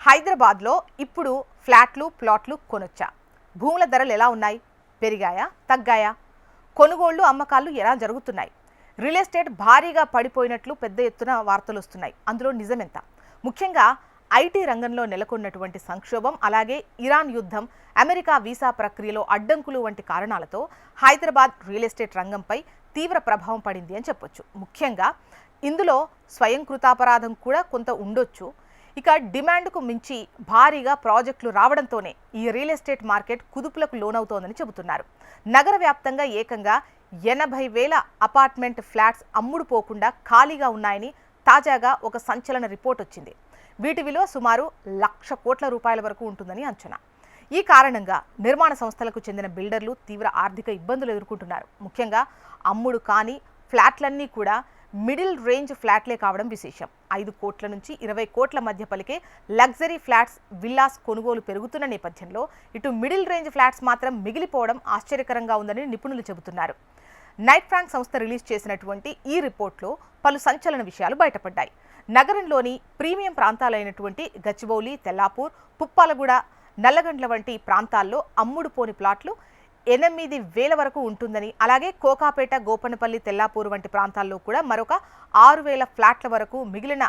హైదరాబాద్లో ఇప్పుడు ఫ్లాట్లు ప్లాట్లు కొనొచ్చా? భూముల ధరలు ఎలా ఉన్నాయి? పెరిగాయా తగ్గాయా? కొనుగోళ్లు అమ్మకాలు ఎలా జరుగుతున్నాయి? రియల్ ఎస్టేట్ భారీగా పడిపోయినట్లు పెద్ద ఎత్తున వార్తలు వస్తున్నాయి. అందులో నిజమెంత? ముఖ్యంగా ఐటీ రంగంలో నెలకొన్నటువంటి సంక్షోభం, అలాగే ఇరాన్ యుద్ధం, అమెరికా వీసా ప్రక్రియలో అడ్డంకులు వంటి కారణాలతో హైదరాబాద్ రియల్ ఎస్టేట్ రంగంపై తీవ్ర ప్రభావం పడింది అని చెప్పొచ్చు. ముఖ్యంగా ఇందులో స్వయం కృతాపరాధం కూడా కొంత ఉండొచ్చు. ఇక డిమాండ్కు మించి భారీగా ప్రాజెక్టులు రావడంతోనే ఈ రియల్ ఎస్టేట్ మార్కెట్ కుదుపులకు లోనవుతోందని చెబుతున్నారు. నగర వ్యాప్తంగా ఏకంగా 80,000 అపార్ట్మెంట్ ఫ్లాట్స్ అమ్ముడు పోకుండా ఖాళీగా ఉన్నాయని తాజాగా ఒక సంచలన రిపోర్ట్ వచ్చింది. వీటి విలువ సుమారు 1,00,000 కోట్ల రూపాయల వరకు ఉంటుందని అంచనా. ఈ కారణంగా నిర్మాణ సంస్థలకు చెందిన బిల్డర్లు తీవ్ర ఆర్థిక ఇబ్బందులు ఎదుర్కొంటున్నారు. ముఖ్యంగా అమ్ముడు కాని ఫ్లాట్లన్నీ కూడా మిడిల్ రేంజ్ ఫ్లాట్లే కావడం విశేషం. 5 కోట్ల నుంచి 20 కోట్ల మధ్య పలికే లగ్జరీ ఫ్లాట్స్, విల్లాస్ కొనుగోలు పెరుగుతున్న నేపథ్యంలో ఇటు మిడిల్ రేంజ్ ఫ్లాట్స్ మాత్రం మిగిలిపోవడం ఆశ్చర్యకరంగా ఉందని నిపుణులు చెబుతున్నారు. నైట్ ఫ్రాంక్ సంస్థ రిలీజ్ చేసినటువంటి ఈ రిపోర్ట్లో పలు సంచలన విషయాలు బయటపడ్డాయి. నగరంలోని ప్రీమియం ప్రాంతాలైనటువంటి గచ్చిబౌలి, తెల్లాపూర్, పుప్పాలగూడ, నల్లగండ్ల వంటి ప్రాంతాల్లో అమ్ముడు పోని ప్లాట్లు 8,000 వరకు ఉంటుందని, అలాగే కోకాపేట, గోపనపల్లి, తెల్లాపూర్ వంటి ప్రాంతాల్లో కూడా మరొక 6,000 ఫ్లాట్ల వరకు మిగిలిన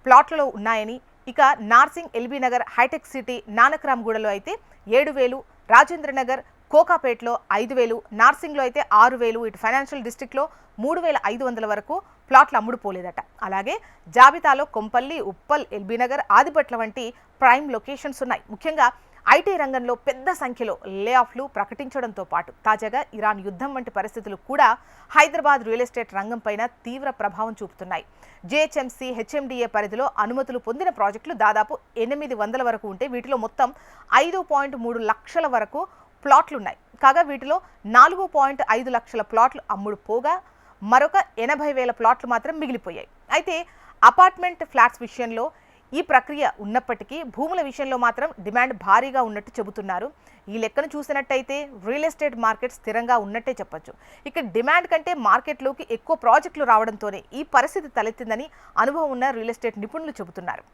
ప్లాట్లలో ఉన్నాయని, ఇక నార్సింగ్, ఎల్బీ నగర్, హైటెక్ సిటీ, నానక్రామ్గూడలో అయితే 7,000, రాజేంద్రనగర్, కోకాపేటలో 5,000, నార్సింగ్లో అయితే 6,000, ఇటు ఫైనాన్షియల్ డిస్ట్రిక్ట్లో 3,500 వరకు ప్లాట్లు అమ్ముడుపోలేదట. అలాగే జాబితాలో కొంపల్లి, ఉప్పల్, ఎల్బీ నగర్, ఆదిపట్ల వంటి ప్రైమ్ లొకేషన్స్ ఉన్నాయి. ముఖ్యంగా ఐటీ రంగంలో పెద్ద సంఖ్యలో లే ఆఫ్లు ప్రకటించడంతో పాటు తాజాగా ఇరాన్ యుద్ధం వంటి పరిస్థితులు కూడా హైదరాబాద్ రియల్ ఎస్టేట్ రంగంపైన తీవ్ర ప్రభావం చూపుతున్నాయి. జేహెచ్ఎంసీ, హెచ్ఎండిఏ పరిధిలో అనుమతులు పొందిన ప్రాజెక్టులు దాదాపు 800 వరకు ఉంటే వీటిలో మొత్తం 5.3 లక్షల వరకు ప్లాట్లున్నాయి. కాగా వీటిలో 4.5 లక్షల ప్లాట్లు అమ్ముడు పోగా మరొక 80,000 ప్లాట్లు మాత్రం మిగిలిపోయాయి. అయితే అపార్ట్మెంట్ ఫ్లాట్స్ విషయంలో ఈ ప్రక్రియ ఉన్నప్పటికీ భూముల విషయంలో మాత్రం డిమాండ్ భారీగా ఉన్నట్టు చెబుతున్నారు. ఈ లెక్కను చూసినట్టయితే రియల్ ఎస్టేట్ మార్కెట్ స్థిరంగా ఉన్నట్టే చెప్పొచ్చు. ఇక డిమాండ్ కంటే మార్కెట్లోకి ఎక్కువ ప్రాజెక్టులు రావడంతోనే ఈ పరిస్థితి తలెత్తిందని అనుభవం ఉన్న రియల్ ఎస్టేట్ నిపుణులు చెబుతున్నారు.